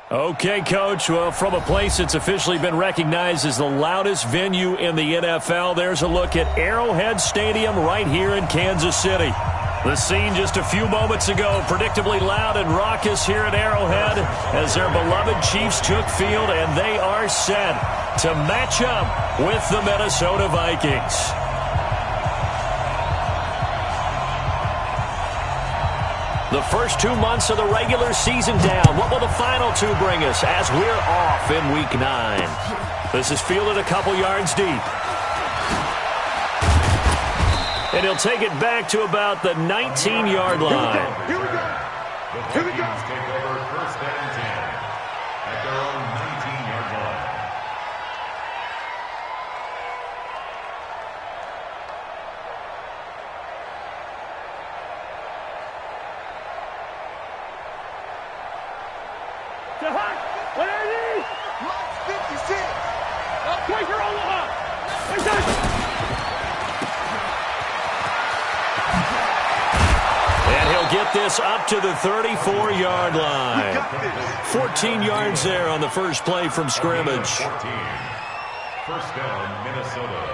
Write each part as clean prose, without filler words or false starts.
Okay, Coach. Well, from a place that's officially been recognized as the loudest venue in the NFL, there's a look at Arrowhead Stadium right here in Kansas City. The scene just a few moments ago, predictably loud and raucous here at Arrowhead as their beloved Chiefs took field, and they are set to match up with the Minnesota Vikings. The first 2 months of the regular season down. What will the final two bring us as we're off in Week 9? This is fielded a couple yards deep. And he'll take it back to about the 19-yard line. Here we go. Here we go. Take over first and 10 at their own 19-yard line. To Hunt. 180. Mike 56. Quaker Omaha. Wait that. And he'll get this up to the 34-yard line. 14 yards there on the first play from scrimmage. First down, Minnesota.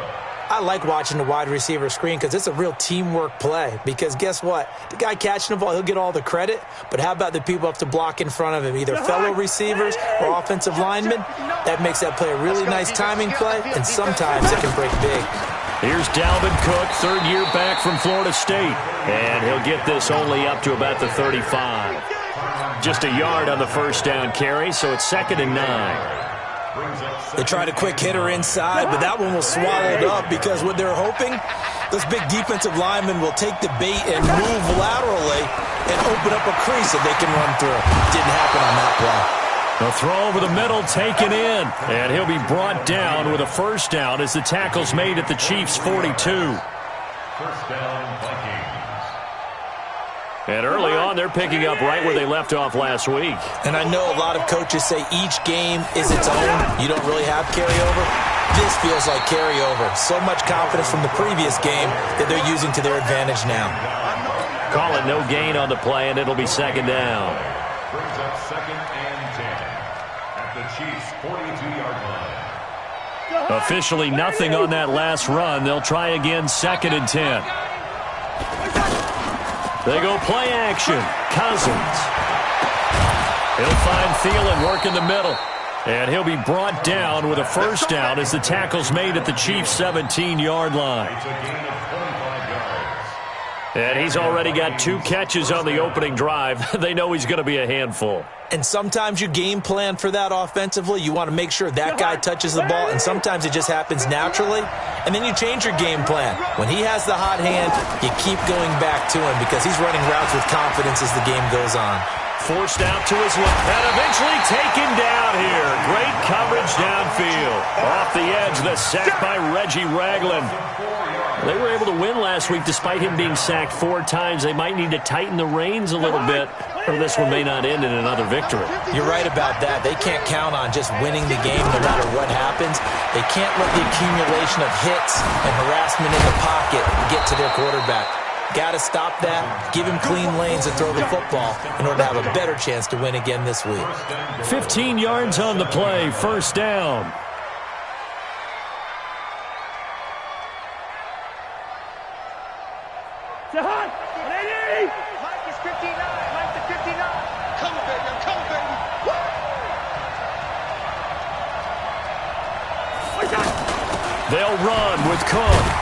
I like watching the wide receiver screen because it's a real teamwork play. Because guess what? The guy catching the ball, he'll get all the credit. But how about the people up to block in front of him, either fellow receivers or offensive linemen? That makes that play a really nice timing play, and sometimes it can break big. Here's Dalvin Cook, third-year back from Florida State. And he'll get this only up to about the 35. Just a yard on the first down carry, so it's 2nd and 9. They tried a quick hitter inside, but that one was swallowed up because what they're hoping, those big defensive linemen will take the bait and move laterally and open up a crease that they can run through. Didn't happen on that play. The throw over the middle taken in, and he'll be brought down with a first down as the tackle's made at the Chiefs' 42. First down, Vikings. And early on, they're picking up right where they left off last week. And I know a lot of coaches say each game is its own. You don't really have carryover. This feels like carryover. So much confidence from the previous game that they're using to their advantage now. Call it no gain on the play, and it'll be 2nd down. Brings up 2nd and 10 at the Chiefs' 42-yard line. Officially nothing on that last run. They'll try again, 2nd and 10. They go play action. Cousins. He'll find Thielen work in the middle. And he'll be brought down with a first down as the tackle's made at the Chiefs' 17-yard line. It's a gain of 25 yards. And he's already got 2 catches on the opening drive. They know he's going to be a handful. And sometimes you game plan for that offensively. You want to make sure that guy touches the ball, and sometimes it just happens naturally. And then you change your game plan. When he has the hot hand, you keep going back to him because he's running routes with confidence as the game goes on. Forced out to his left and eventually taken down here. Great coverage downfield. Off the edge, the sack by Reggie Ragland. They were able to win last week despite him being sacked 4 times. They might need to tighten the reins a little bit, or this one may not end in another victory. You're right about that. They can't count on just winning the game no matter what happens. They can't let the accumulation of hits and harassment in the pocket get to their quarterback. Got to stop that, give him clean lanes and throw the football in order to have a better chance to win again this week. 15 yards on the play, first down. To Hunt. 180. Mike is 59. Mike to 59. Come, baby. Come, baby. Woo! They'll run with Cook.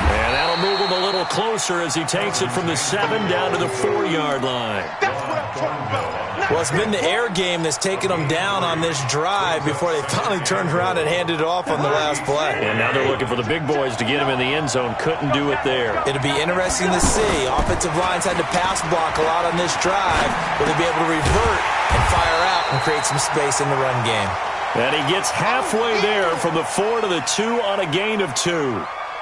And that'll move him a little closer as he takes it from the 7 down to the 4-yard line. That's what I'm talking about. Well, it's been the air game that's taken them down on this drive before they finally turned around and handed it off on the last play. And now they're looking for the big boys to get him in the end zone. Couldn't do it there. It'll be interesting to see. Offensive lines had to pass block a lot on this drive. Will they be able to revert and fire out and create some space in the run game? And he gets halfway there from the 4 to the 2 on a gain of 2.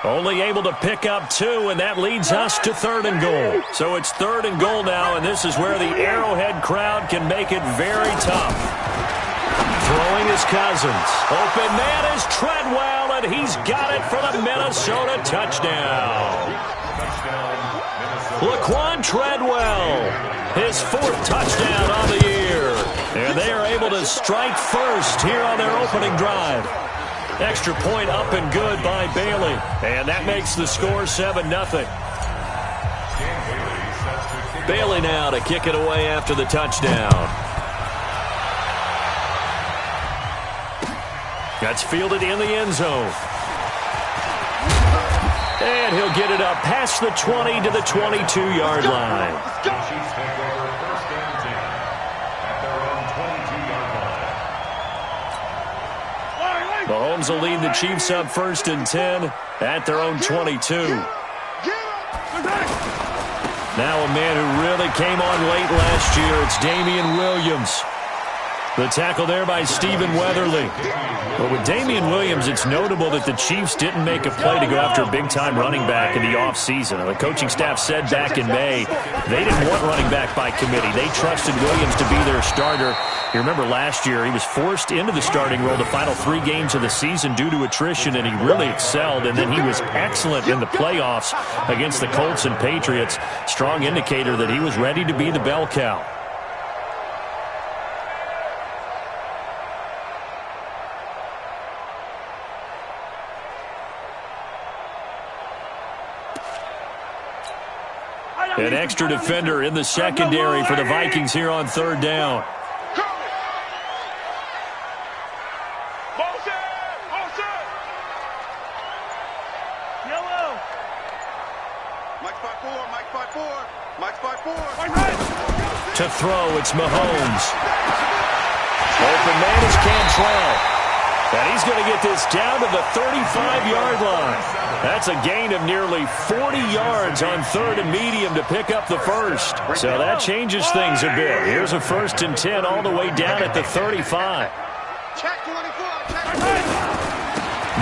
Only able to pick up 2, and that leads us to 3rd and goal. So it's 3rd and goal now, and this is where the Arrowhead crowd can make it very tough. Throwing is Cousins. Open man is Treadwell, and he's got it for the Minnesota touchdown. Laquan Treadwell, his 4th touchdown on the year. And they are able to strike first here on their opening drive. Extra point up and good by Bailey. And that makes the score 7-0. Bailey now to kick it away after the touchdown. That's fielded in the end zone. And he'll get it up past the 20 to the 22-yard line. Mahomes will lead the Chiefs up 1st and 10 at their own 22. Now a man who really came on late last year, it's Damian Williams. The tackle there by Stephen Weatherly. But with Damian Williams, it's notable that the Chiefs didn't make a play to go after a big-time running back in the offseason. The coaching staff said back in May they didn't want running back by committee. They trusted Williams to be their starter. You remember last year he was forced into the starting role the final 3 games of the season due to attrition, and he really excelled. And then he was excellent in the playoffs against the Colts and Patriots. Strong indicator that he was ready to be the bell cow. An extra defender in the secondary for the Vikings here on 3rd down. To throw, it's Mahomes. Open man is Cantrell. And he's going to get this down to the 35-yard line. That's a gain of nearly 40 yards on 3rd and medium to pick up the first. So that changes things a bit. Here's a 1st and 10 all the way down at the 35.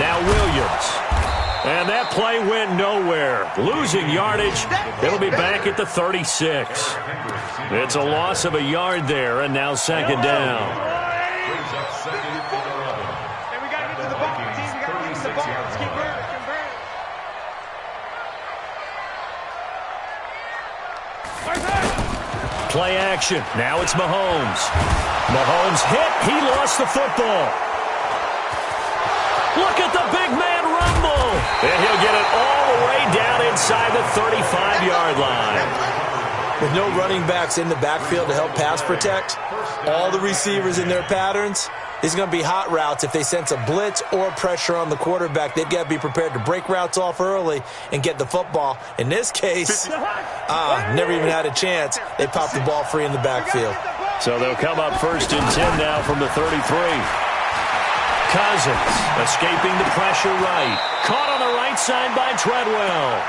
Now Williams. And that play went nowhere. Losing yardage. It'll be back at the 36. It's a loss of a yard there, and now 2nd down. Play action. Now it's Mahomes. Mahomes hit. He lost the football. Look at the big man rumble. And he'll get it all the way down inside the 35-yard line. With no running backs in the backfield to help pass protect, all the receivers in their patterns, it's going to be hot routes. If they sense a blitz or pressure on the quarterback, they've got to be prepared to break routes off early and get the football. In this case, never even had a chance. They popped the ball free in the backfield. So they'll come up 1st and 10 now from the 33. Cousins escaping the pressure right. Caught on the right side by Treadwell.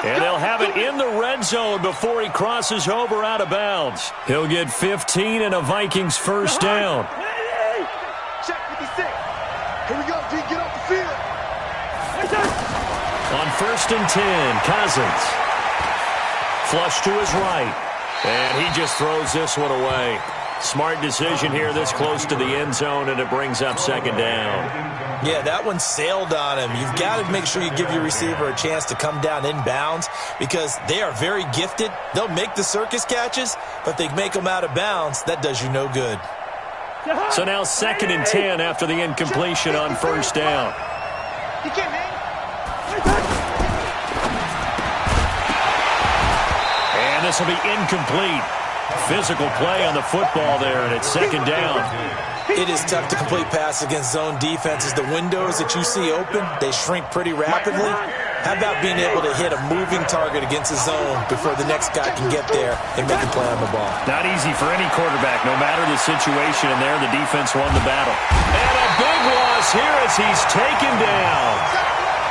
And they'll have it in the red zone before he crosses over out of bounds. He'll get 15 and a Vikings 1st down. Check 56. Here we go, D. Get off the field. On 1st and 10, Cousins. Flush to his right. And he just throws this one away. Smart decision here this close to the end zone, and it brings up 2nd down. Yeah, that one sailed on him. You've got to make sure you give your receiver a chance to come down inbounds because they are very gifted. They'll make the circus catches, but they make them out of bounds. That does you no good. So now 2nd and 10 after the incompletion on 1st down. You can't hang. And this will be incomplete. Physical play on the football there, and it's 2nd down. It is tough to complete pass against zone defenses. The windows that you see open, they shrink pretty rapidly. How about being able to hit a moving target against a zone before the next guy can get there and make a play on the ball? Not easy for any quarterback, no matter the situation, and there the defense won the battle. And a big loss here as he's taken down.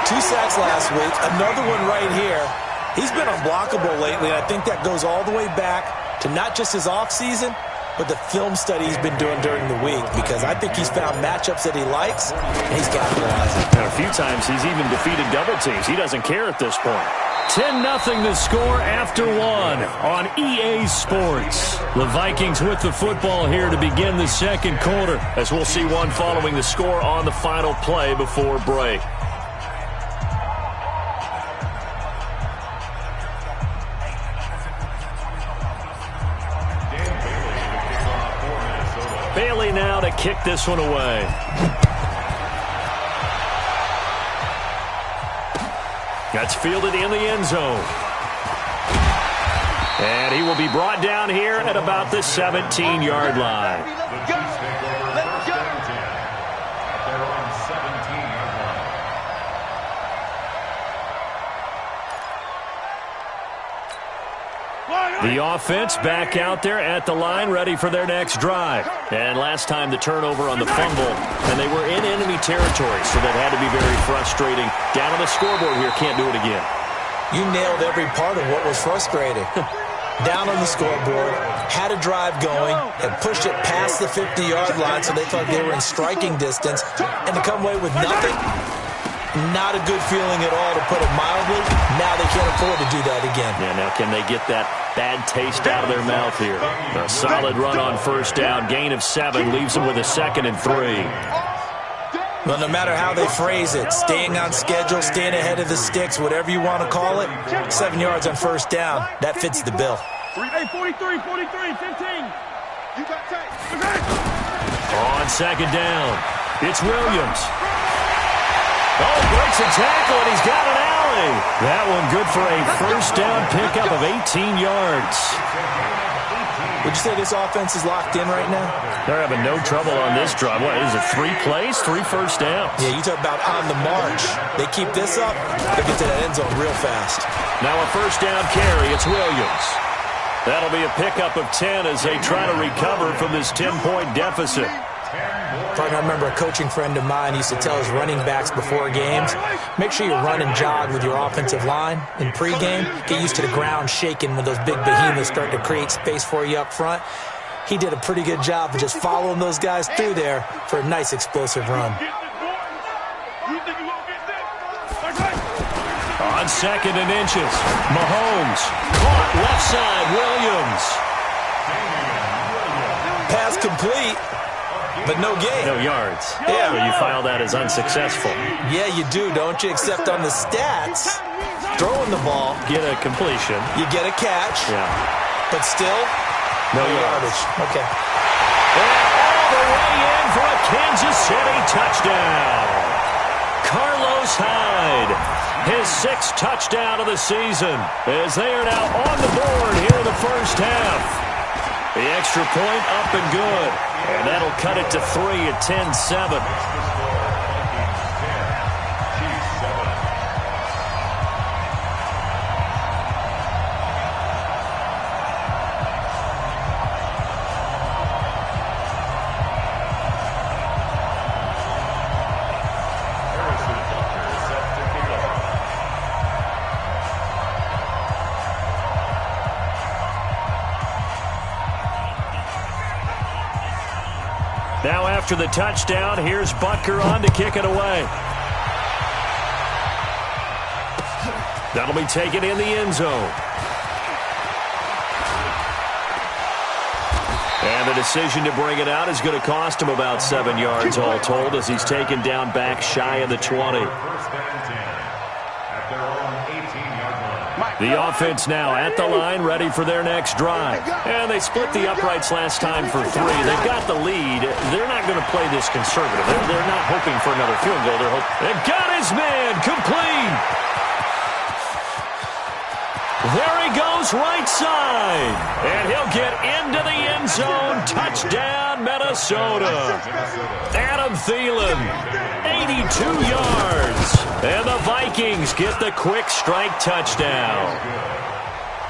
2 sacks last week, another one right here. He's been unblockable lately, and I think that goes all the way back to not just his offseason, but the film study he's been doing during the week, because I think he's found matchups that he likes, and he's capitalizing. And a few times he's even defeated double teams. He doesn't care at this point. 10-0 the score after 1 on EA Sports. The Vikings with the football here to begin the 2nd quarter, as we'll see one following the score on the final play before break. to kick this one away. That's fielded in the end zone. And he will be brought down here at about the 17-yard line. The Chiefs take over first and 10 at their own 17-yard line. The offense back out there at the line, ready for their next drive. And last time the turnover on the fumble, and they were in enemy territory, so that had to be very frustrating. Down on the scoreboard here, can't do it again. You nailed every part of what was frustrating. Down on the scoreboard, had a drive going, had pushed it past the 50-yard line so they thought they were in striking distance, and to come away with nothing, not a good feeling at all, to put it mildly. Now they can't afford to do that again. Yeah, now can they get that bad taste out of their mouth here? A solid run on first down, gain of 7, leaves them with a 2nd and 3. Well, no matter how they phrase it, staying on schedule, staying ahead of the sticks, whatever you want to call it, 7 yards on first down, that fits the bill. Hey, 43, 15. You got tape. On second down, it's Williams. Oh, breaks a tackle, and he's got an alley. That one good for a first down pickup of 18 yards. Would you say this offense is locked in right now? They're having no trouble on this drive. What is it, 3 plays, 3 first downs? Yeah, you talk about on the march. They keep this up, they get to that end zone real fast. Now a first down carry, it's Williams. That'll be a pickup of 10 as they try to recover from this 10-point deficit. I remember a coaching friend of mine used to tell his running backs before games, make sure you run and jog with your offensive line in pregame. Get used to the ground shaking when those big behemoths start to create space for you up front. He did a pretty good job of just following those guys through there for a nice explosive run. On 2nd and inches, Mahomes caught left side, Williams. Pass complete. But no gain. No yards. Yeah. So you file that as unsuccessful. Yeah, you do, don't you? Except on the stats, throwing the ball, Get a completion. you get a catch, Yeah. but still, No yardage. Okay. And all the way in for a Kansas City touchdown. Carlos Hyde, his 6th touchdown of the season, as they are now on the board here in the first half. The extra point up and good. And that'll cut it to 3 at 10-7. Now after the touchdown, here's Butker on to kick it away. That'll be taken in the end zone. And the decision to bring it out is going to cost him about 7 yards all told as he's taken down back shy of the 20. The offense now at the line, ready for their next drive. And they split the uprights last time for 3. They've got the lead. They're not going to play this conservative. They're not hoping for another field goal. They've got his man complete. There he goes right side. And he'll get into the end zone. Touchdown, Minnesota. Adam Thielen, 82 yards. And the Vikings get the quick strike touchdown.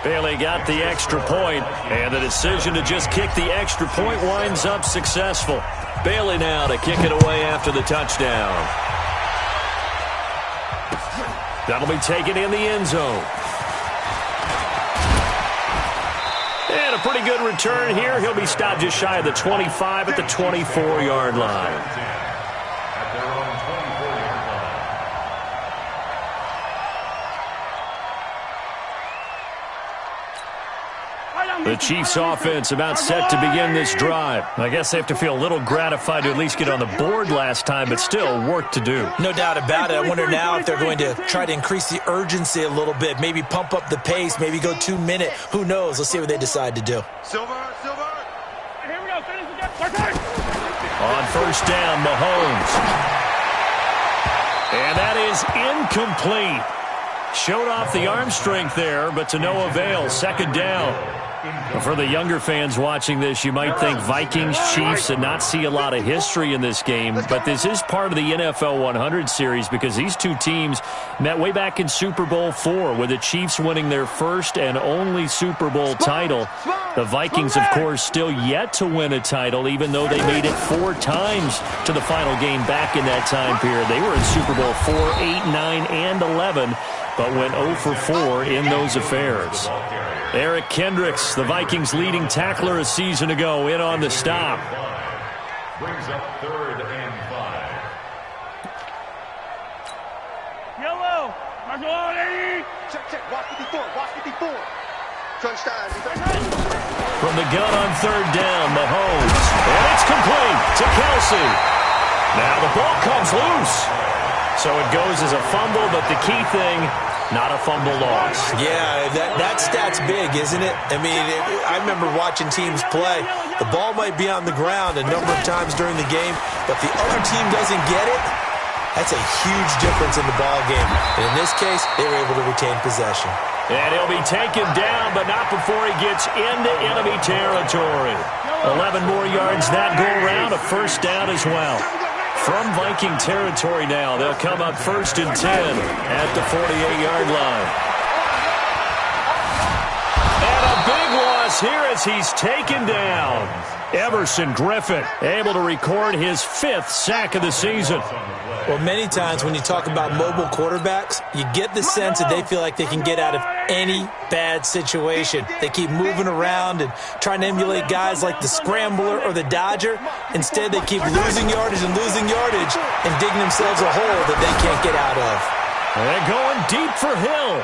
Bailey got the extra point, and the decision to just kick the extra point winds up successful. Bailey now to kick it away after the touchdown. That'll be taken in the end zone. And a pretty good return here. He'll be stopped just shy of the 25 at the 24-yard line. The Chiefs offense about set to begin this drive. I guess they have to feel a little gratified to at least get on the board last time, but still work to do. No doubt about it. I wonder now if they're going to try to increase the urgency a little bit, maybe pump up the pace, maybe go 2-minute. Who knows? Let's see what they decide to do. Silver. Here we go. Finish the On first down, Mahomes. And that is incomplete. Showed off the arm strength there, but to no avail. Second down. For the younger fans watching this, you might think Vikings, Chiefs, and not see a lot of history in this game. But this is part of the NFL 100 series because these two teams met way back in Super Bowl IV with the Chiefs winning their first and only Super Bowl title. The Vikings, of course, still yet to win a title, even though they made it 4 times to the final game back in that time period. They were in Super Bowl IV, 8, 9, and 11, but went 0 for 4 in those affairs. Eric Kendricks, the Vikings' leading tackler a season ago, in on the stop. Brings up 3rd and 5. Yellow. Check. Watch 54. Touchdown. From the gun on 3rd down, Mahomes. And it's complete to Kelsey. Now the ball comes loose. So it goes as a fumble, but the key thing, not a fumble loss. Yeah, that stat's big, isn't it? I mean, I remember watching teams play. The ball might be on the ground a number of times during the game, but the other team doesn't get it. That's a huge difference in the ball game. And in this case, they were able to retain possession. And he'll be taken down, but not before he gets into enemy territory. 11 more yards that go around, a first down as well. From Viking territory now, they'll come up 1st and 10 at the 48-yard line. And a big loss here as he's taken down. Everson Griffin able to record his 5th sack of the season. Well, many times when you talk about mobile quarterbacks, you get the sense that they feel like they can get out of any bad situation. They keep moving around and trying to emulate guys like the Scrambler or the Dodger. Instead, they keep losing yardage and digging themselves a hole that they can't get out of. And going deep for Hill.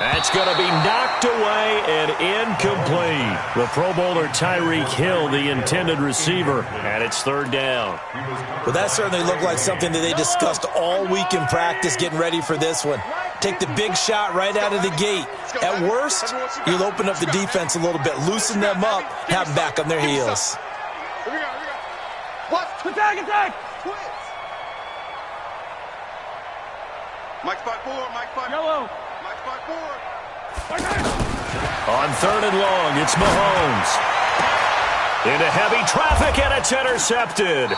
That's going to be knocked away and incomplete. The Pro Bowler Tyreek Hill, the intended receiver, and it's 3rd down. Well, that certainly looked like something that they discussed all week in practice getting ready for this one. Take the big shot right out of the gate. At worst, you'll open up the defense a little bit, loosen them up, have them back on their heels. Attack! Mike spot 4, Yellow. Mike spot 4. On 3rd and long, it's Mahomes. Into heavy traffic, and it's intercepted.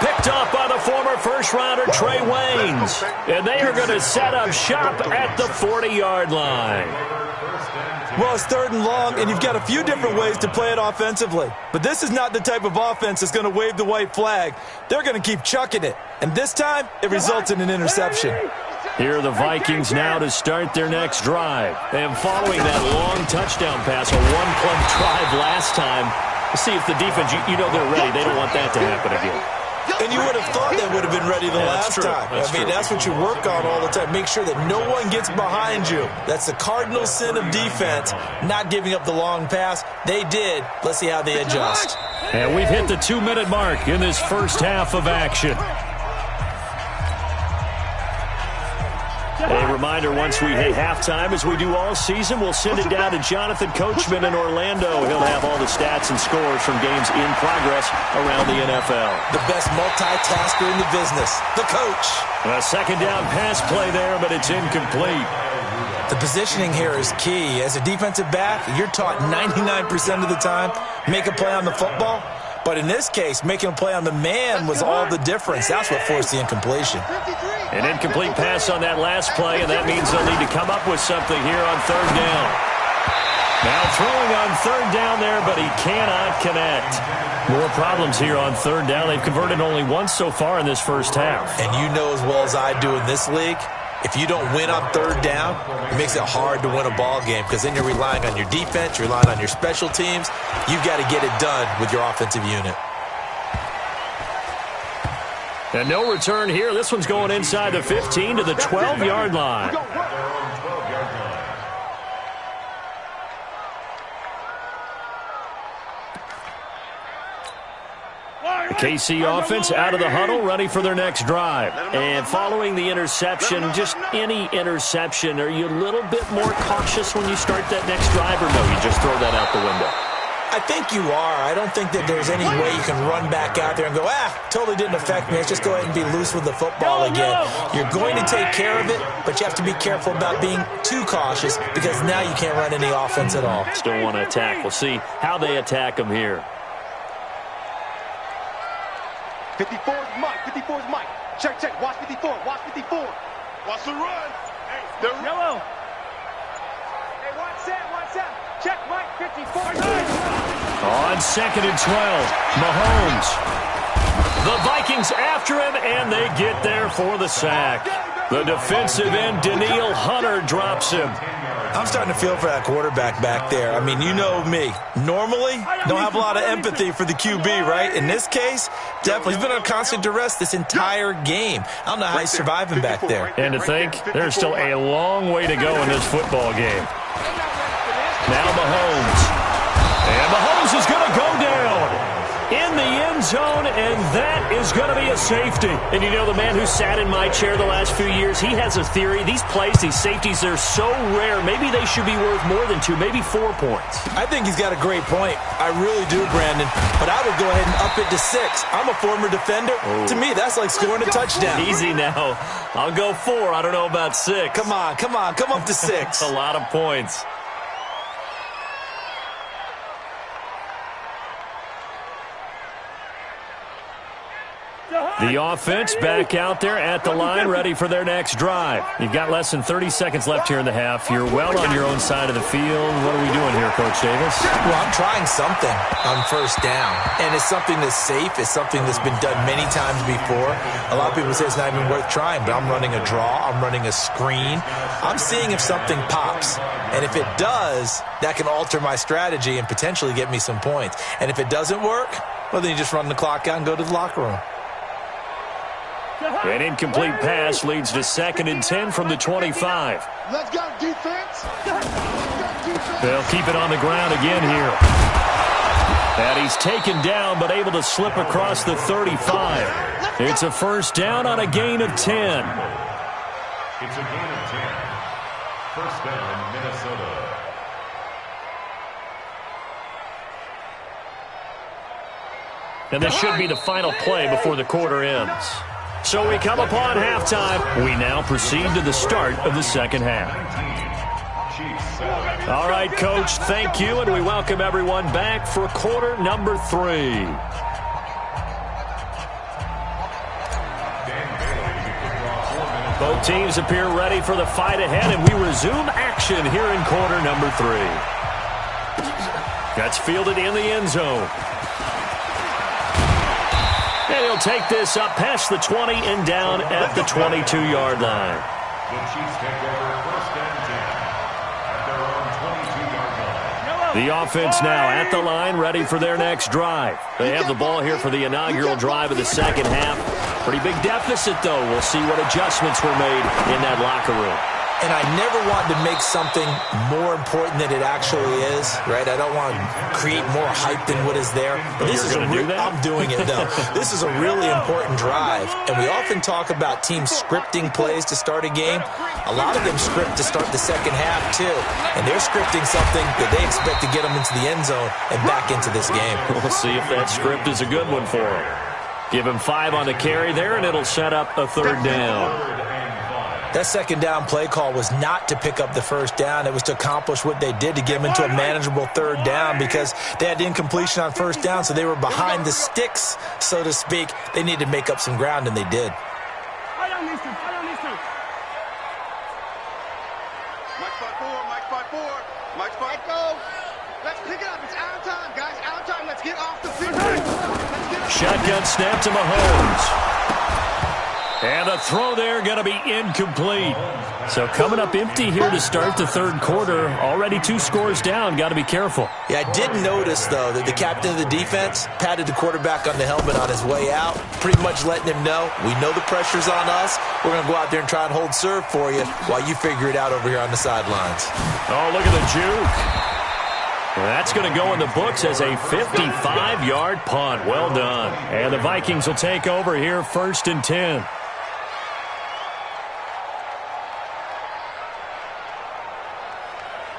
Picked up by the former first-rounder Trey Waynes. And they are going to set up shop at the 40-yard line. Well, it's 3rd and long, and you've got a few different ways to play it offensively. But this is not the type of offense that's going to wave the white flag. They're going to keep chucking it. And this time, it results in an interception. Here are the Vikings now to start their next drive. And following that long touchdown pass, a one-play drive last time, we'll see if the defense, you know they're ready. They don't want that to happen again. And you would have thought they would have been ready the last time. That's what you work on all the time. Make sure that no one gets behind you. That's the cardinal sin of defense, not giving up the long pass. They did. Let's see how they adjust. And we've hit the 2-minute mark in this first half of action. A reminder, once we hit halftime, as we do all season, we'll send it down to Jonathan Coachman in Orlando. He'll have all the stats and scores from games in progress around the NFL. The best multitasker in the business, the coach. A second down pass play there, but it's incomplete. The positioning here is key. As a defensive back, you're taught 99% of the time, make a play on the football. But in this case, making a play on the man was all the difference. That's what forced the incompletion. An incomplete pass on that last play, and that means they'll need to come up with something here on 3rd down. Now throwing on 3rd down there, but he cannot connect. More problems here on 3rd down. They've converted only once so far in this first half. And you know as well as I do in this league, if you don't win on 3rd down, it makes it hard to win a ball game because then you're relying on your defense, you're relying on your special teams. You've got to get it done with your offensive unit. And no return here. This one's going inside the 15 to the 12-yard line. The KC offense out of the huddle, ready for their next drive. And following the interception, just any interception, are you a little bit more cautious when you start that next drive, or no, you just throw that out the window? I think you are. I don't think that there's any way you can run back out there and go, totally didn't affect me. Let's just go ahead and be loose with the football again. You're going to take care of it, but you have to be careful about being too cautious because now you can't run any offense at all. Still want to attack. We'll see how they attack them here. 54 is Mike. 54 is Mike. Check, check. Watch 54. Watch 54. Watch the run. Hey, the yellow. Hey, watch that. Watch that. Check, Mike. 54. On 2nd and 12, Mahomes. The Vikings after him, and they get there for the sack. The defensive end, Danielle Hunter, drops him. I'm starting to feel for that quarterback back there. I mean, you know me. Normally, don't have a lot of empathy for the QB, right? In this case, definitely. He's been on constant duress this entire game. I don't know how he's surviving back there. And to think, there's still a long way to go in this football game. Now Mahomes. And Mahomes is going to go down in the end zone, and that is going to be a safety. And you know, the man who sat in my chair the last few years, he has a theory. These plays, these safeties, they're so rare. Maybe they should be worth more than 2, maybe 4 points. I think he's got a great point. I really do, Brandon. But I would go ahead and up it to 6. I'm a former defender. To me, that's like scoring a touchdown. Easy now. I'll go 4. I don't know about 6. Come on. Come up to 6. A lot of points. The offense back out there at the line, ready for their next drive. You've got less than 30 seconds left here in the half. You're well on your own side of the field. What are we doing here, Coach Davis? Well, I'm trying something on first down, and it's something that's safe. It's something that's been done many times before. A lot of people say it's not even worth trying, but I'm running a draw. I'm running a screen. I'm seeing if something pops, and if it does, that can alter my strategy and potentially get me some points. And if it doesn't work, well, then you just run the clock out and go to the locker room. An incomplete pass leads to 2nd and 10 from the 25. Let's go, defense. They'll keep it on the ground again here. And he's taken down, but able to slip across the 35. It's a first down on a gain of 10. It's a gain of 10. First down, Minnesota. And this should be the final play before the quarter ends. So we come upon halftime. We now proceed to the start of the second half. All right, Coach, thank you, and we welcome everyone back for quarter number 3. Both teams appear ready for the fight ahead, and we resume action here in quarter number 3. That's fielded in the end zone. And he'll take this up past the 20 and down at the 22-yard line. The Chiefs take over first and 10 at their own 22-yard line. The offense now at the line, ready for their next drive. They have the ball here for the inaugural drive of the second half. Pretty big deficit, though. We'll see what adjustments were made in that locker room. And I never want to make something more important than it actually is, right? I don't want to create more hype than what is there. But this is I'm doing it, though. This is a really important drive. And we often talk about teams scripting plays to start a game. A lot of them script to start the second half, too. And they're scripting something that they expect to get them into the end zone and back into this game. We'll see if that script is a good one for them. Give him 5 on the carry there, and it'll set up a third down. That second down play call was not to pick up the first down. It was to accomplish what they did to get them into a manageable third down because they had incompletion on first down, so they were behind the sticks, so to speak. They needed to make up some ground, and they did. Mike 5-4, Mike 5-4, Mike 5-go. Let's pick it up. It's out of time, guys. Out of time. Let's get off the field. Shotgun snap to Mahomes. And the throw there going to be incomplete. So coming up empty here to start the third quarter. Already 2 scores down. Got to be careful. Yeah, I did notice, though, that the captain of the defense patted the quarterback on the helmet on his way out, pretty much letting him know, we know the pressure's on us. We're going to go out there and try and hold serve for you while you figure it out over here on the sidelines. Oh, look at the juke. That's going to go in the books as a 55-yard punt. Well done. And the Vikings will take over here first and 10.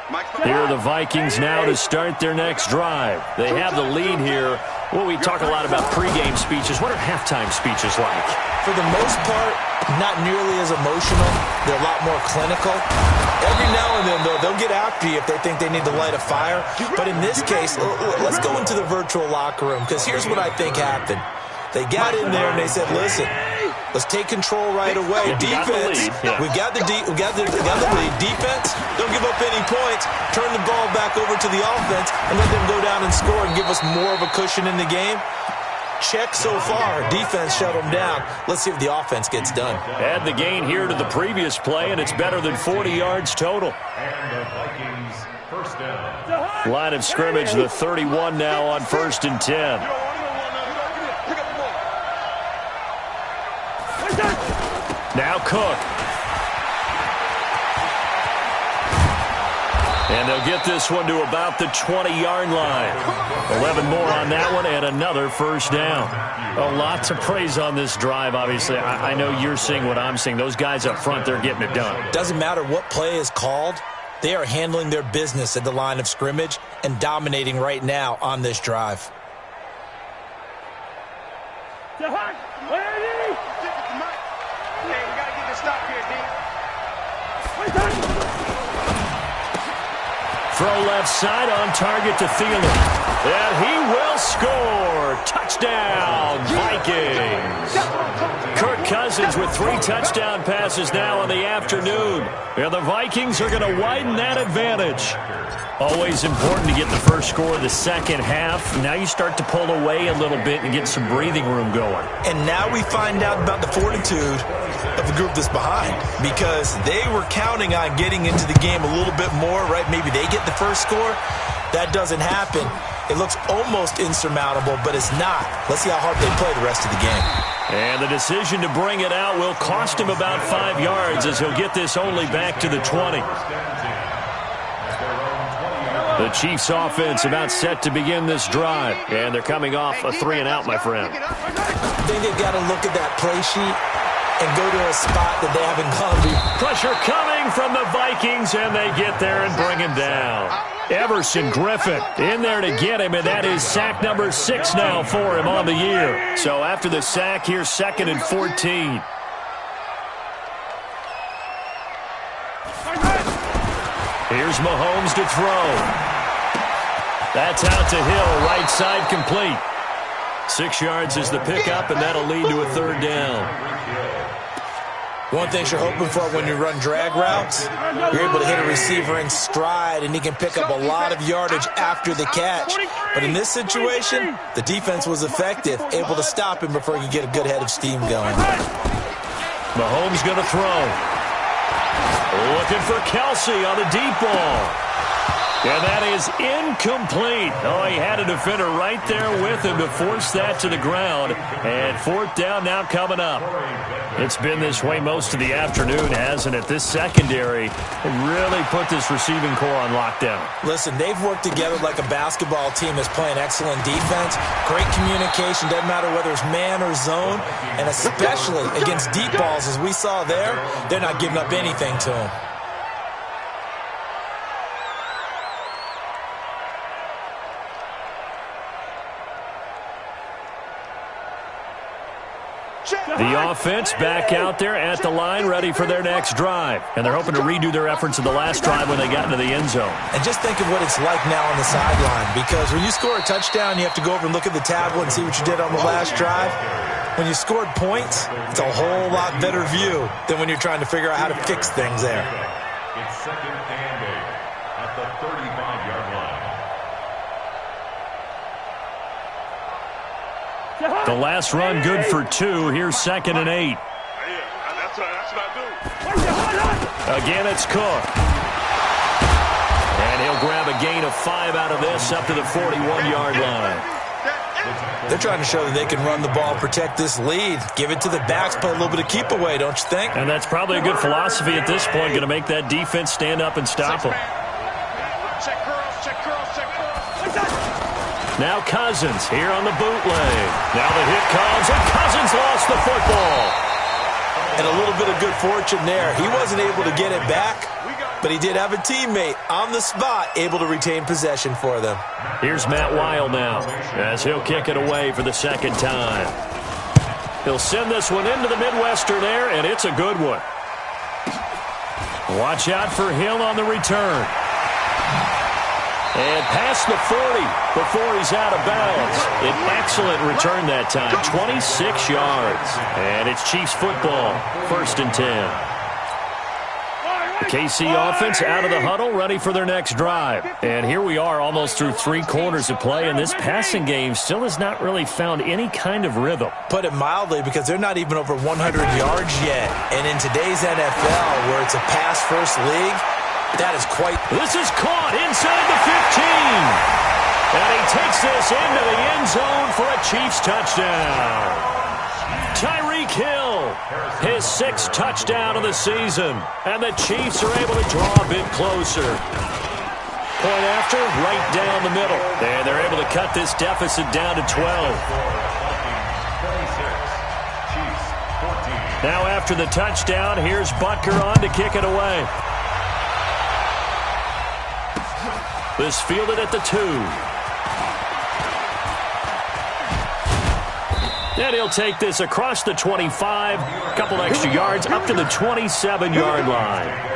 Mike Here are the Vikings now to start their next drive. They have the lead here. Well, we talk a lot about pregame speeches. What are halftime speeches like? For the most part, not nearly as emotional. They're a lot more clinical. Every now and then, though, they'll get after you if they think they need to light a fire. But in this case, let's go into the virtual locker room, because here's what I think happened. They got in there and they said, listen, let's take control right away. Defense, we got the lead. Defense, don't give up any points. Turn the ball back over to the offense and let them go down and score and give us more of a cushion in the game. Check so far. Defense shut them down. Let's see if the offense gets done. Add the gain here to the previous play, and it's better than 40 yards total. And the Vikings first down. Line of scrimmage, the 31 now on 1st and 10. Now Cook. And they'll get this one to about the 20-yard line. 11 more on that one and another first down. A lot to praise on this drive, obviously. I know you're seeing what I'm seeing. Those guys up front, they're getting it done. Doesn't matter what play is called. They are handling their business at the line of scrimmage and dominating right now on this drive. Throw left side on target to Thielen. And he will score. Touchdown, Vikings. Kirk Cousins with 3 touchdown passes now in the afternoon. And the Vikings are going to widen that advantage. Always important to get the first score of the second half. Now you start to pull away a little bit and get some breathing room going. And now we find out about the fortitude of the group that's behind, because they were counting on getting into the game a little bit more, right? Maybe they get the first score. That doesn't happen. It looks almost insurmountable, but it's not. Let's see how hard they play the rest of the game. And the decision to bring it out will cost him about 5 yards, as he'll get this only back to the 20. The Chiefs offense about set to begin this drive. And they're coming off a 3-and-out, my friend. I think they've got to look at that play sheet and go to a spot that they haven't gone to. Pressure coming from the Vikings, and they get there and bring him down. Everson Griffin in there to get him, and that is sack number 6 now for him on the year. So after the sack, here's 2nd and 14. Here's Mahomes to throw. That's out to Hill, right side complete. 6 yards is the pickup, and that'll lead to a 3rd down. One thing you're hoping for when you run drag routes, you're able to hit a receiver in stride, and he can pick up a lot of yardage after the catch. But in this situation, the defense was effective, able to stop him before he could get a good head of steam going. Mahomes going to throw. Looking for Kelsey on the deep ball. And that is incomplete. Oh, he had a defender right there with him to force that to the ground. And 4th down now coming up. It's been this way most of the afternoon, hasn't it? This secondary really put this receiving core on lockdown. Listen, they've worked together like a basketball team is playing excellent defense. Great communication, doesn't matter whether it's man or zone. And especially against deep balls, as we saw there, they're not giving up anything to them. The offense back out there at the line, ready for their next drive. And they're hoping to redo their efforts of the last drive when they got into the end zone. And just think of what it's like now on the sideline, because when you score a touchdown, you have to go over and look at the tablet and see what you did on the last drive. When you scored points, it's a whole lot better view than when you're trying to figure out how to fix things there. It's 2nd and 8 at the 35-yard line. The last run good for 2. Here's 2nd and 8. That's what I do. Again, it's Cook. And he'll grab a gain of 5 out of this up to the 41-yard line. They're trying to show that they can run the ball, protect this lead, give it to the backs, play a little bit of keep away, don't you think? And that's probably a good philosophy at this point, going to make that defense stand up and stop them. Check curls. Now Cousins here on the bootleg. Now the hit comes, and Cousins lost the football. And a little bit of good fortune there. He wasn't able to get it back, but he did have a teammate on the spot able to retain possession for them. Here's Matt Weil now as he'll kick it away for the second time. He'll send this one into the Midwestern there, and it's a good one. Watch out for Hill on the return. And past the 40 before he's out of bounds. An excellent return that time, 26 yards. And it's Chiefs football, 1st and 10. The KC offense out of the huddle, ready for their next drive. And here we are almost through 3 quarters of play, and this passing game still has not really found any kind of rhythm. Put it mildly, because they're not even over 100 yards yet. And in today's NFL, where it's a pass-first league, that is quite... This is caught inside the 15. And he takes this into the end zone for a Chiefs touchdown. Tyreek Hill, his 6th touchdown of the season. And the Chiefs are able to draw a bit closer. Point after, right down the middle. And they're able to cut this deficit down to 12. Now after the touchdown, here's Butker on to kick it away. This fielded at the 2. And he'll take this across the 25, a couple extra yards, up to the 27-yard line.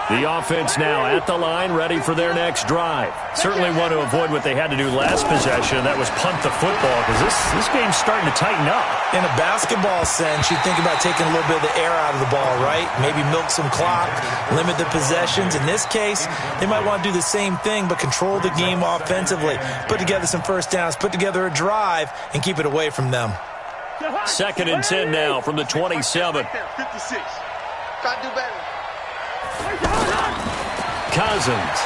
The offense now at the line, ready for their next drive. Certainly want to avoid what they had to do last possession, and that was punt the football, because this game's starting to tighten up. In a basketball sense, you think about taking a little bit of the air out of the ball, right? Maybe milk some clock, limit the possessions. In this case, they might want to do the same thing, but control the game offensively. Put together some first downs, put together a drive, and keep it away from them. 2nd and 10 now from the 27. 56. Try to do better. Cousins.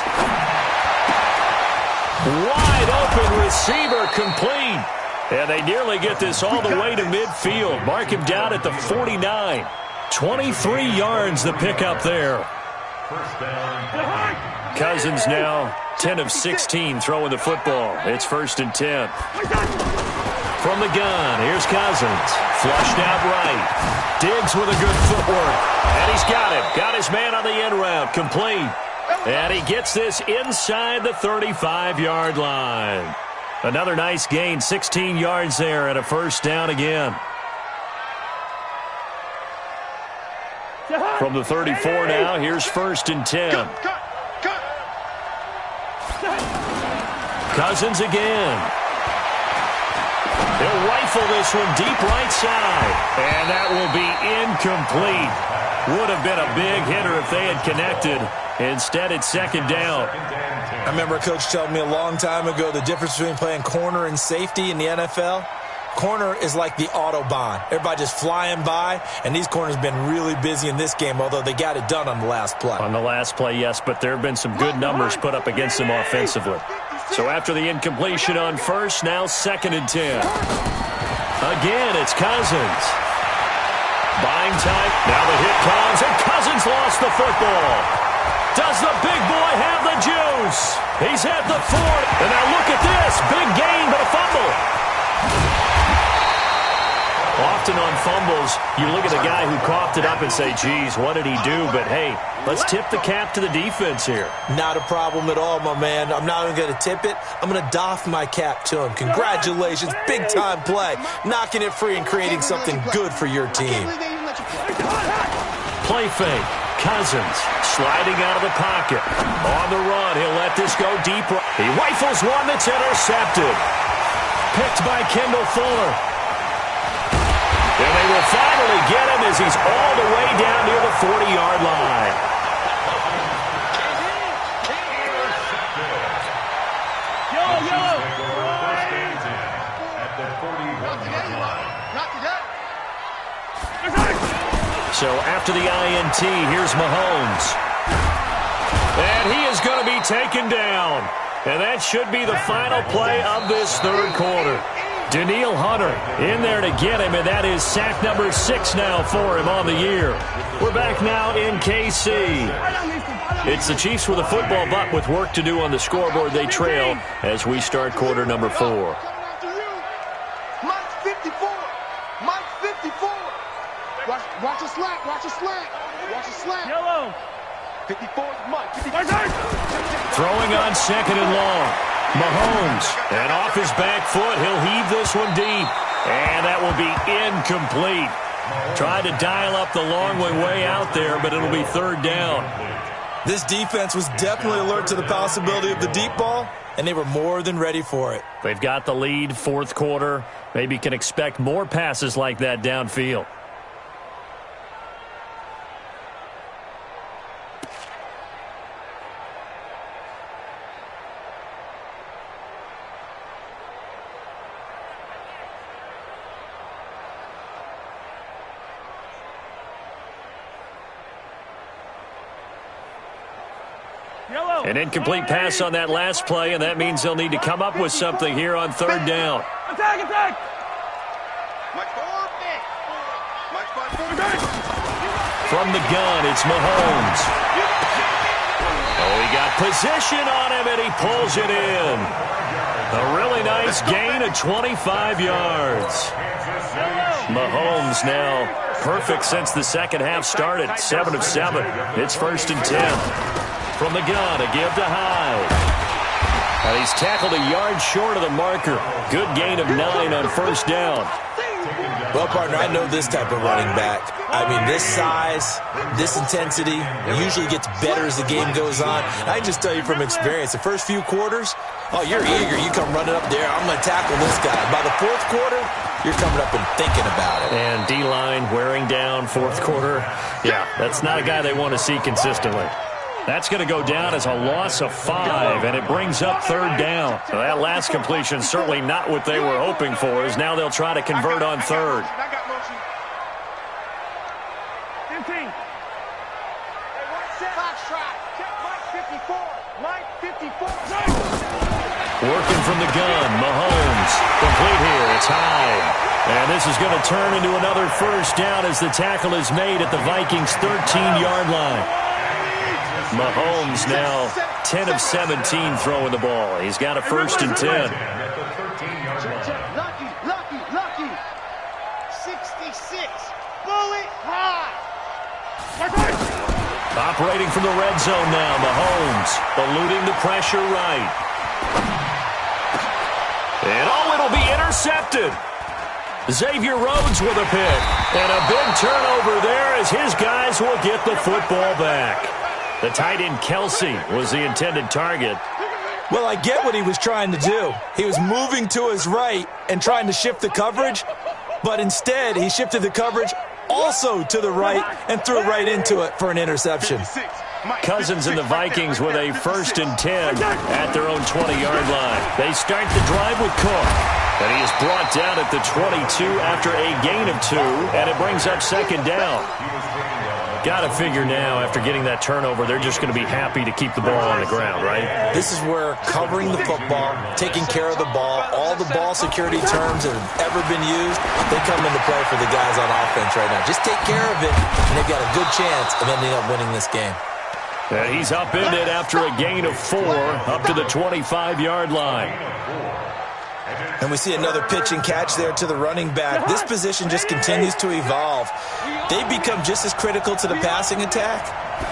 Wide open receiver, complete. And they nearly get this all the way to midfield. Mark him down at the 49. 23 yards the pickup there. Cousins now 10 of 16 throwing the football. It's 1st and 10. From the gun, here's Cousins. Flushed out right. Diggs with a good footwork. And he's got him. Got his man on the end route. Complete. And he gets this inside the 35-yard line. Another nice gain. 16 yards there and a 1st down again. From the 34 now, here's 1st and 10. Cousins again. He'll rifle this one deep right side. And that will be incomplete. Would have been a big hitter if they had connected. Instead, it's 2nd down. I remember a coach telling me a long time ago the difference between playing corner and safety in the NFL. Corner is like the Autobahn. Everybody just flying by, and these corners have been really busy in this game, although they got it done on the last play. On the last play, yes, but there have been some good numbers put up against them offensively. So after the incompletion on 1st, now 2nd and 10. Again, it's Cousins. Buying time. Now the hit comes, and Cousins lost the football. Does the big boy have the juice? He's at the 40. And now look at this. Big gain, but a fumble. Often on fumbles, you look at the guy who coughed it up and say, geez, what did he do? But, hey, let's tip the cap to the defense here. Not a problem at all, my man. I'm not even going to tip it. I'm going to doff my cap to him. Congratulations. Big-time play. Knocking it free and creating something good for your team. Play fake. Cousins sliding out of the pocket. On the run, he'll let this go deep. He rifles one that's intercepted. Picked by Kendall Fuller. And they will finally get him as he's all the way down near the 40-yard line. So after the INT, here's Mahomes. And he is going to be taken down. And that should be the final play of this 3rd quarter. Danielle Hunter in there to get him, and that is sack number 6 now for him on the year. We're back now in KC. It's the Chiefs with a football, but with work to do on the scoreboard, they trail as we start quarter number 4. 54. Mike 54. Watch a slant. Watch a slant. Watch a slant. Yellow. 54 is Mike. 54. Throwing on second and long. Mahomes. And off his back foot, he'll heave this one deep. And that will be incomplete. Tried to dial up the long way out there, but it'll be third down. This defense was definitely alert to the possibility of the deep ball, and they were more than ready for it. They've got the lead, fourth quarter. Maybe can expect more passes like that downfield. An incomplete pass on that last play, and that means they'll need to come up with something here on third down. Attack, attack! From the gun, it's Mahomes. Oh, he got position on him, and he pulls it in. A really nice gain of 25 yards. Mahomes now perfect since the second half started, 7 of 7. It's 1st and 10. From the gun, a give to Hyde. And he's tackled a yard short of the marker. Good gain of 9 on first down. Well, partner, I know this type of running back. I mean, this size, this intensity usually gets better as the game goes on. I can just tell you from experience, the first few quarters, oh, you're eager. You come running up there. I'm going to tackle this guy. By the fourth quarter, you're coming up and thinking about it. And D-line wearing down fourth quarter. Yeah, that's not a guy they want to see consistently. That's going to go down as a loss of 5, and it brings up third down. So that last completion certainly not what they were hoping for, as now they'll try to convert on third. 15. Working from the gun, Mahomes. Complete here, it's Hyde. And this is going to turn into another first down as the tackle is made at the Vikings' 13-yard line. Mahomes now 10 of 17 throwing the ball. He's got a 1st and 10. Lucky. 66. Bullet high. Operating from the red zone now, Mahomes. Eluding the pressure right. And it'll be intercepted. Xavier Rhodes with a pick. And a big turnover there as his guys will get the football back. The tight end, Kelsey, was the intended target. Well, I get what he was trying to do. He was moving to his right and trying to shift the coverage, but instead he shifted the coverage also to the right and threw right into it for an interception. Cousins and the Vikings with a 1st and 10 at their own 20-yard line. They start the drive with Cook, and he is brought down at the 22 after a gain of 2, and it brings up second down. Got to figure now, after getting that turnover, they're just going to be happy to keep the ball on the ground, right? This is where covering the football, taking care of the ball, all the ball security terms that have ever been used, they come into play for the guys on offense right now. Just take care of it, and they've got a good chance of ending up winning this game. And he's upended after a gain of 4 up to the 25-yard line. And we see another pitch and catch there to the running back. This position just continues to evolve. They become just as critical to the passing attack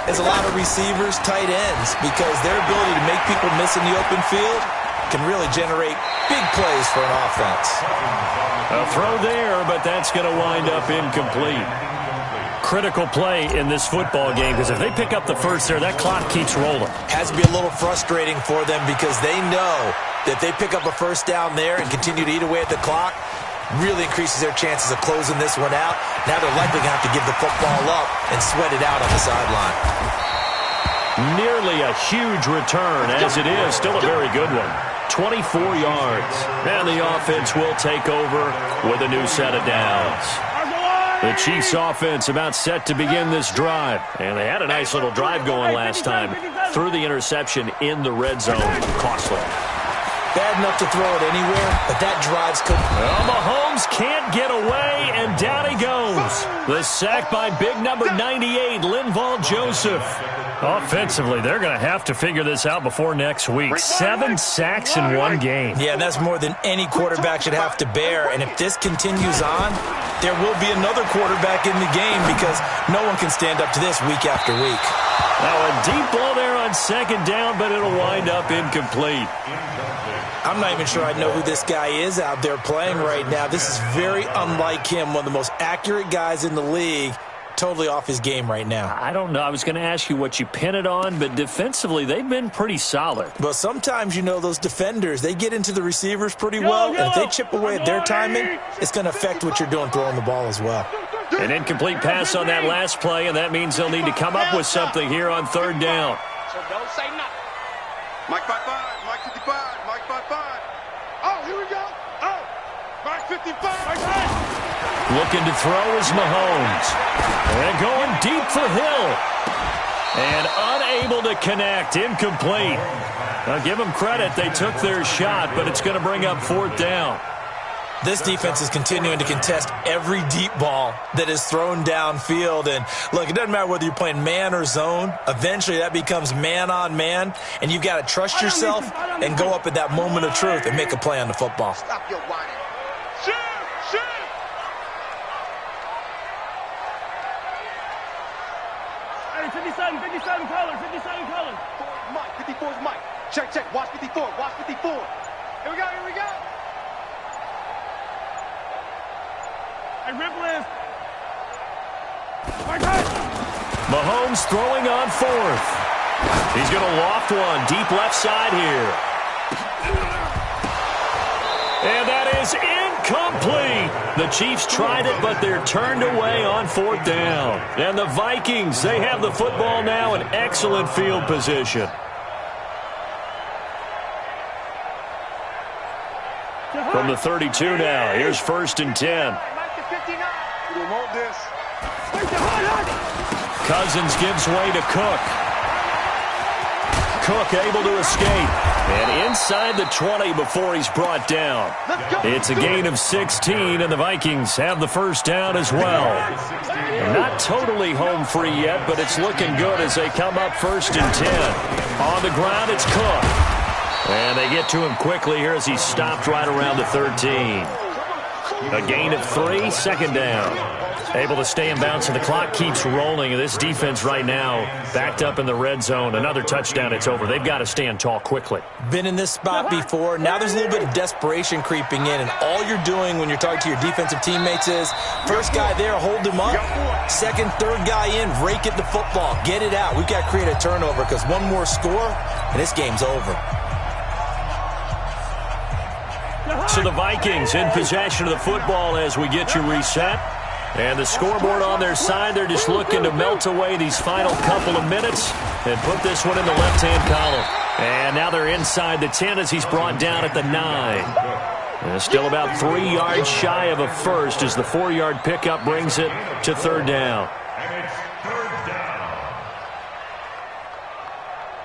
as a lot of receivers, tight ends, because their ability to make people miss in the open field can really generate big plays for an offense. A throw there, but that's going to wind up incomplete. Critical play in this football game, because if they pick up the first there, that clock keeps rolling. Has to be a little frustrating for them because they know that if they pick up a first down there and continue to eat away at the clock, really increases their chances of closing this one out. Now they're likely going to have to give the football up and sweat it out on the sideline. Nearly a huge return, as it is. Still a very good one. 24 yards. And the offense will take over with a new set of downs. The Chiefs offense about set to begin this drive. And they had a nice little drive going last time. Threw the interception in the red zone. Costly. bad enough to throw it anywhere, but that drive's cooked. Well, Mahomes can't get away, and down he goes. The sack by big number 98, Linval Joseph. Offensively, they're going to have to figure this out before next week. 7 sacks in one game. Yeah, and that's more than any quarterback should have to bear. And if this continues on, there will be another quarterback in the game because no one can stand up to this week after week. Now a deep ball there on second down, but it'll wind up incomplete. I'm not even sure I know who this guy is out there playing right now. This is very unlike him, one of the most accurate guys in the league. Totally off his game right now. I don't know. I was going to ask you what you pin it on, but defensively, they've been pretty solid. But sometimes, you know, those defenders, they get into the receivers pretty well. And if they chip away at their timing, it's going to affect what you're doing throwing the ball as well. An incomplete pass on that last play, and that means they'll need to come up with something here on third down. So don't say nothing. Mike 5-5, Mike 55, Mike 5-5. Oh, here we go. Oh, Mike 55. Mike 5. Looking to throw is Mahomes. And going deep for Hill. And unable to connect. Incomplete. Now give them credit. They took their shot, but it's going to bring up fourth down. This defense is continuing to contest every deep ball that is thrown downfield. And, look, it doesn't matter whether you're playing man or zone. Eventually that becomes man on man. And you've got to trust yourself and go up at that moment of truth and make a play on the football. Stop your whining. Shoot! Shoot! Hey, 57 color. Mike, 54's Mike. Check. Watch 54. Watch 54. Here we go. Hey, Ripple is. Mahomes throwing on fourth. He's going to loft one deep left side here. And that is incomplete. The Chiefs tried it, but they're turned away on fourth down. And the Vikings, they have the football now in excellent field position. From the 32 now, here's 1st and 10. We want this. Cousins gives way to Cook. Cook able to escape. And inside the 20 before he's brought down. It's a gain of 16, and the Vikings have the first down as well. Not totally home free yet, but it's looking good as they come up 1st and 10. On the ground, it's Cook. And they get to him quickly here as he's stopped right around the 13. A gain of 3, second down. Able to stay in bounds, and the clock keeps rolling. And this defense right now backed up in the red zone. Another touchdown, it's over. They've got to stand tall quickly. Been in this spot before. Now there's a little bit of desperation creeping in, and all you're doing when you're talking to your defensive teammates is first guy there, hold him up. Second, third guy in, rake at the football. Get it out. We've got to create a turnover because one more score, and this game's over. So the Vikings in possession of the football as we get you reset. And the scoreboard on their side, they're just looking to melt away these final couple of minutes and put this one in the left-hand column. And now they're inside the 10 as he's brought down at the 9. And still about 3 yards shy of a first as the 4-yard pickup brings it to third down. And it's third down.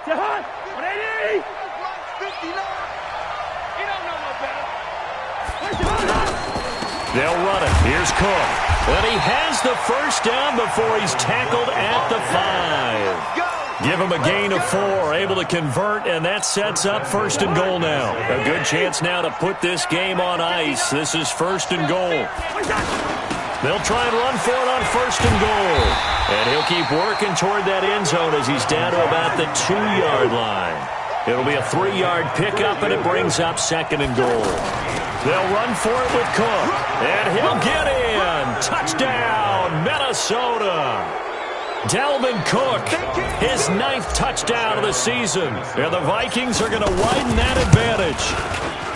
Jahan, 180. They'll run it. Here's Cook. And he has the first down before he's tackled at the 5. Give him a gain of 4, able to convert, and that sets up 1st and goal now. A good chance now to put this game on ice. This is 1st and goal. They'll try and run for it on 1st and goal. And he'll keep working toward that end zone as he's down to about the 2-yard line. It'll be a 3-yard pickup, and it brings up 2nd and goal. They'll run for it with Cook, and he'll get in. Touchdown, Minnesota. Dalvin Cook, his 9th touchdown of the season. And the Vikings are going to widen that advantage.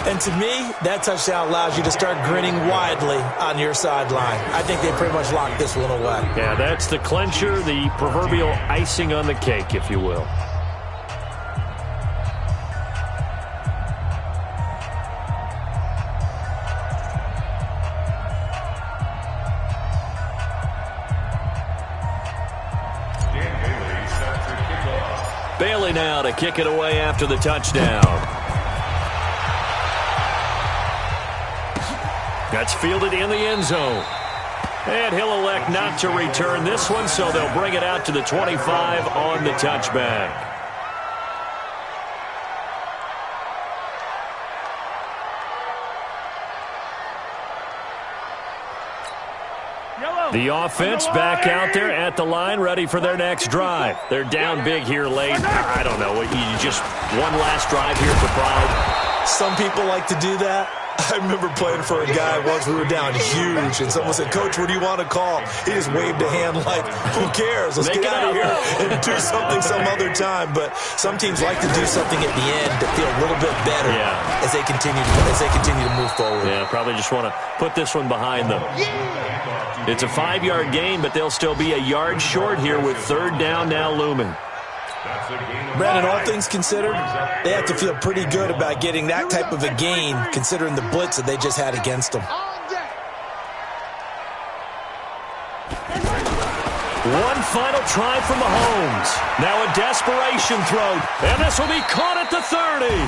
And to me, that touchdown allows you to start grinning widely on your sideline. I think they pretty much locked this one away. Yeah, that's the clincher, the proverbial icing on the cake, if you will. Bailey now to kick it away after the touchdown. That's fielded in the end zone. And he'll elect not to return this one, so they'll bring it out to the 25 on the touchback. The offense back out there at the line, ready for their next drive. They're down big here late. I don't know. You just one last drive here for pride. Some people like to do that. I remember playing for a guy once. We were down huge, and someone said, "Coach, what do you want to call?" He just waved a hand like, "Who cares? Let's get out of here and do something some other time." But some teams like to do something at the end to feel a little bit better as they continue to move forward. Yeah, probably just want to put this one behind them. It's a 5-yard gain, but they'll still be a yard short here with third down now looming. Brandon, all things considered, they have to feel pretty good about getting that type of a gain, considering the blitz that they just had against them. One final try from Mahomes. Now a desperation throw, and this will be caught at the 30.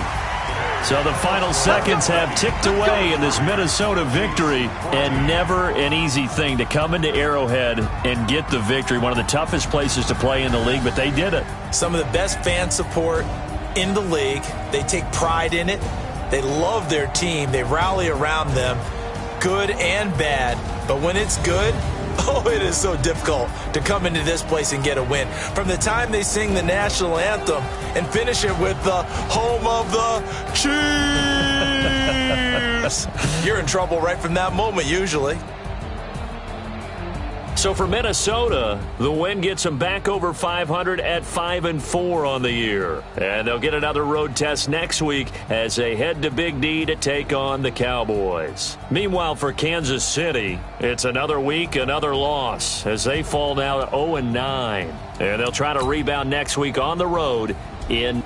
So the final seconds have ticked away in this Minnesota victory, and never an easy thing to come into Arrowhead and get the victory. One of the toughest places to play in the league, but they did it. Some of the best fan support in the league. They take pride in it. They love their team. They rally around them, good and bad. But when it's good, oh, it is so difficult to come into this place and get a win. From the time they sing the national anthem and finish it with the home of the Chiefs, you're in trouble right from that moment usually. So for Minnesota, the win gets them back over 500 at 5-4 on the year. And they'll get another road test next week as they head to Big D to take on the Cowboys. Meanwhile, for Kansas City, it's another week, another loss as they fall now to 0-9. And they'll try to rebound next week on the road in